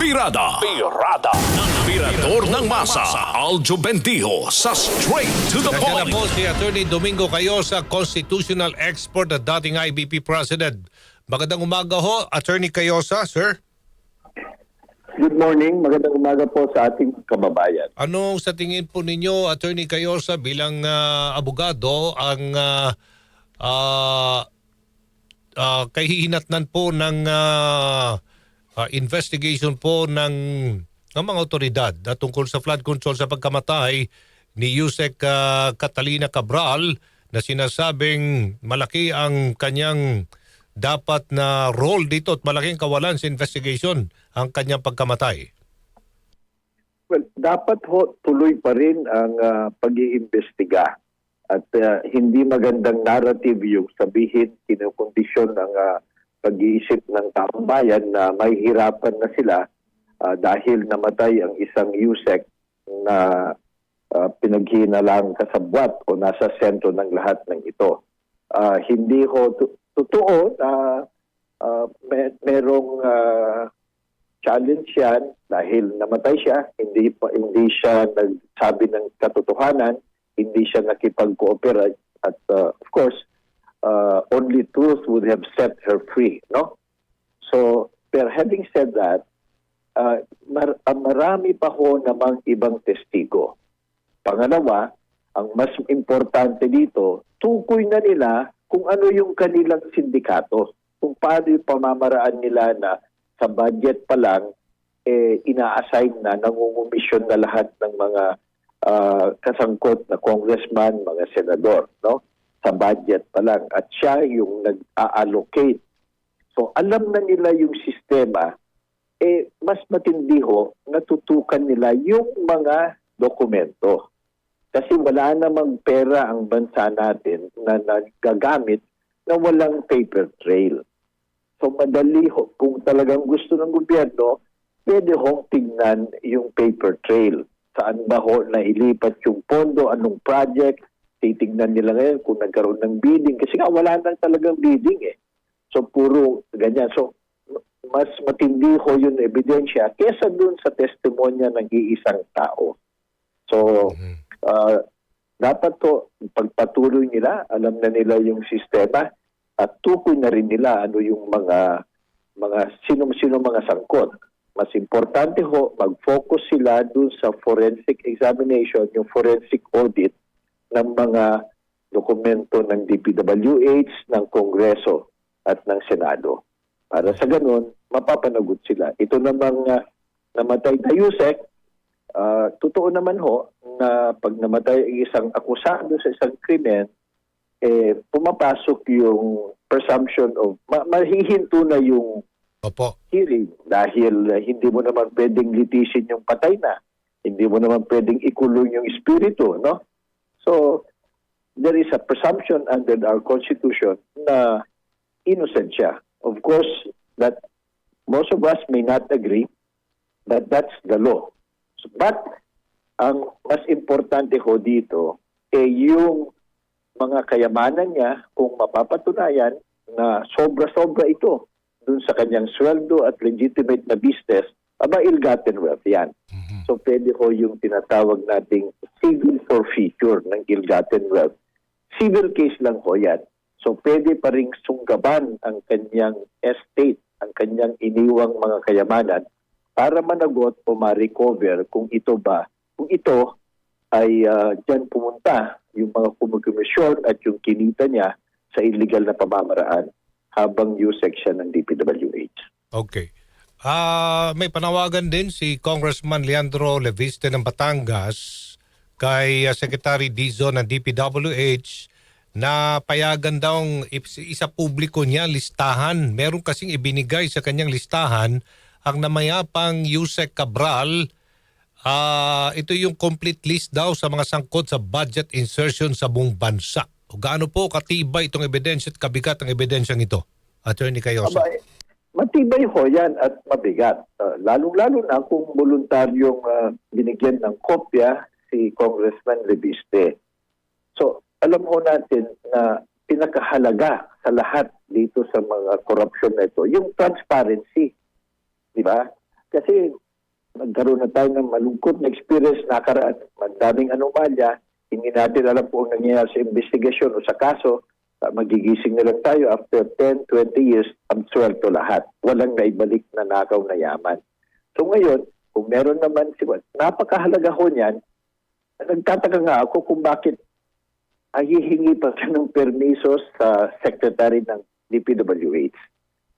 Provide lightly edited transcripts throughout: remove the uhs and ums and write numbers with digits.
Pirada ng Mirador ng Masa, Aljo Bendijo sa Straight to the Nandiyan na Point. po si Attorney Domingo Cayosa, Constitutional Expert at dating IBP President. Magandang umaga ho, Attorney Cayosa, sir. Good morning. Magandang umaga po sa ating kababayan. Ano sa tingin po ninyo, Attorney Cayosa, bilang abogado, ang kahihinatnan po ng investigation po ng mga otoridad tungkol sa flood control sa pagkamatay ni Yusek Catalina Cabral na sinasabing malaki ang kanyang dapat na role dito at malaking kawalan sa investigation ang kanyang pagkamatay? Well, dapat tuloy pa rin ang pag-iimbestiga at hindi magandang narrative yung sabihin, kinukondisyon ng pag-iisip ng taong bayan na may hirapan na sila dahil namatay ang isang Yusek na pinaghinalang kasabwat o nasa sentro ng lahat ng ito. Hindi ho totoo na merong challenge yan dahil namatay siya, hindi siya nagsabi ng katotohanan, hindi siya nakipag-cooperate at of course only truth would have set her free, no? So, pero having said that, marami pa ho namang ibang testigo. Pangalawa, ang mas importante dito, tukoy na nila kung ano yung kanilang sindikato, kung paano yung pamamaraan nila na sa budget pa lang, ina-assign na, nangungumisyon na lahat ng mga kasangkot na congressman, mga senador, no? Sa budget pa lang. At siya yung nag-allocate. So alam na nila yung sistema, mas matindi ho, natutukan nila yung mga dokumento. Kasi wala namang pera ang bansa natin na nagagamit na walang paper trail. So madali ho, kung talagang gusto ng gobyerno, pwede hong tignan yung paper trail. Saan ba ho nailipat yung pondo, anong project, titignan nila ngayon kung nagkaroon ng bidding. Kasi nga wala nang talagang bidding eh. So puro ganyan. So mas matindi ho yung ebidensya kesa dun sa testimonya ng iisang tao. So dapat to pagpatuloy nila, alam na nila yung sistema at tukoy na rin nila ano yung mga sino mga sangkot. Mas importante ho, mag-focus sila dun sa forensic examination, yung forensic audit ng mga dokumento ng DPWH, ng Kongreso at ng Senado. Para sa ganun, mapapanagot sila. Ito namang namatay na Yusek, totoo naman ho na pag namatay ang isang akusado sa isang krimen, pumapasok yung presumption of, mahihinto na yung hearing dahil hindi mo naman pwedeng litisin yung patay na. Hindi mo naman pwedeng ikulong yung espiritu, no? So, there is a presumption under our Constitution na innocent siya. Of course, that most of us may not agree, but that's the law. But, ang mas importante ho dito, yung mga kayamanan niya, kung mapapatunayan na sobra-sobra ito dun sa kanyang sweldo at legitimate na business, ill-gotten wealth yan. So pwede ho yung tinatawag nating civil forfeiture ng ill-gotten wealth. Civil case lang ho yan. So pwede pa ring sunggaban ang kanyang estate, ang kanyang iniwang mga kayamanan para managot o ma-recover kung ito ay dyan pumunta yung mga kumukomisyon at yung kinita niya sa illegal na pamamaraan habang Yusek siya ng DPWH. Okay. May panawagan din si Congressman Leandro Leviste ng Batangas kay Secretary Dizon ng DPWH na payagan daw isa publiko niya listahan. Meron kasing ibinigay sa kanyang listahan ang namayapang Yusek Cabral. Ito yung complete list daw sa mga sangkot sa budget insertion sa buong bansa. O gaano po katibay itong ebidensya at kabigat ang ebidensyang ito, Attorney Cayosa? Matibay ho yan at mabigat. Lalong-lalo na kung voluntaryong binigyan ng kopya si Congressman Leviste. So, alam ho natin na pinakahalaga sa lahat dito sa mga korupsyon na ito, yung transparency. Di ba? Kasi nagkaroon na tayo ng malungkot na experience nakaraan. Madaming anomalya. Hindi natin alam po ang nangyayari sa investigasyon o sa kaso. Magigising na lang tayo after 10, 20 years, absuelto lahat. Walang naibalik na nakaw na yaman. So ngayon, kung meron naman, napakahalaga ho niyan. Nagtataka nga ako kung bakit hihingi pa siya ng permiso sa secretary ng DPWH.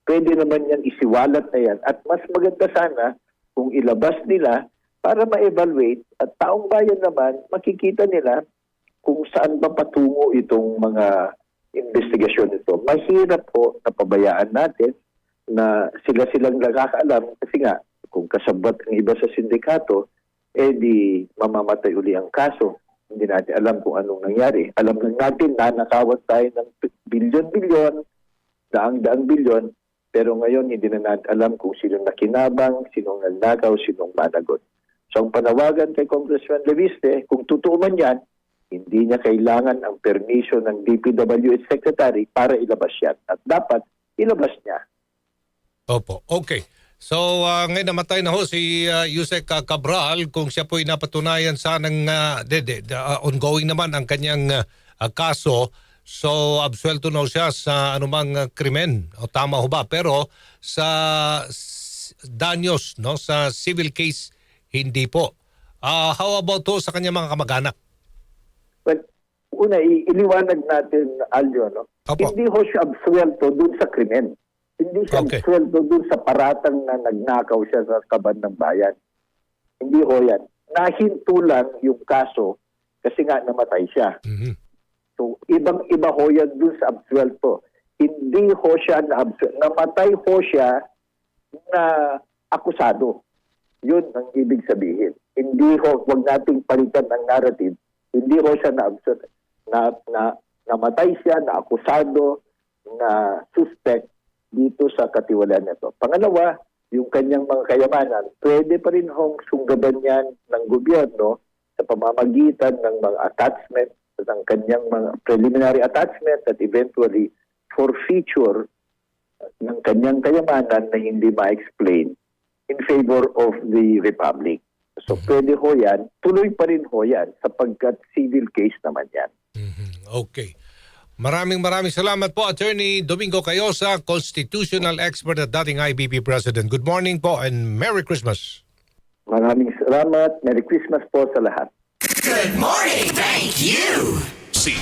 Pwede naman yan, isiwalat na yan. At mas maganda sana kung ilabas nila para ma-evaluate at taong bayan naman, makikita nila kung saan ba patungo itong mga investigasyon ito. Mahirap po na pabayaan natin na sila-silang nakakaalam kasi nga, kung kasabot ang iba sa sindikato, di mamamatay uli ang kaso. Hindi natin alam kung anong nangyari. Alam lang natin na nakawat tayo ng bilyon-bilyon, daang-daang bilyon, pero ngayon hindi na natin alam kung sino nakinabang, sinong nagnakaw, sinong managot. So ang panawagan kay Congressman Leviste, kung totoo man yan, hindi niya kailangan ang permiso ng DPWH Secretary para ilabas yan. At dapat ilabas niya. Opo, okay. So ngayon namatay na ho si Yusek Cabral kung siya po'y napatunayan sanang ongoing naman ang kanyang kaso. So absuelto na siya sa anumang krimen o tama ho ba? Pero sa danyos, no, sa civil case hindi po. How about to sa kanyang mga kamag-anak? Well, una, iliwanag natin, Aljo, no? Opo. Hindi ho siya absuelto dun sa krimen. Hindi siya Okay. absuelto dun sa paratang na nagnakaw siya sa kaban ng bayan. Hindi ho yan. Nahinto lang yung kaso kasi nga namatay siya. Mhm. So, ibang-iba ho yan dun sa absuelto. Hindi ho siya na-absuelto. Namatay ho siya na akusado. Yun ang ibig sabihin. Hindi ho, wag nating palitan ng narrative. Hindi ho siya na-absuelto. Namatay siya, na akusado, na suspect dito sa katiwalaan nito. Pangalawa, yung kanyang mga kayamanan, pwede pa rin hong sunggaban yan ng gobyerno sa pamamagitan ng mga attachment, ng kanyang mga preliminary attachment at eventually forfeiture ng kanyang kayamanan na hindi ma-explain in favor of the Republic. So pwede ho yan, tuloy pa rin ho yan sapagkat civil case naman yan. Mhm. Okay. Maraming salamat po, Attorney Domingo Cayosa, constitutional expert at dating IBP President. Good morning po and Merry Christmas. Maraming salamat. Merry Christmas po sa lahat. Good morning, thank you. Si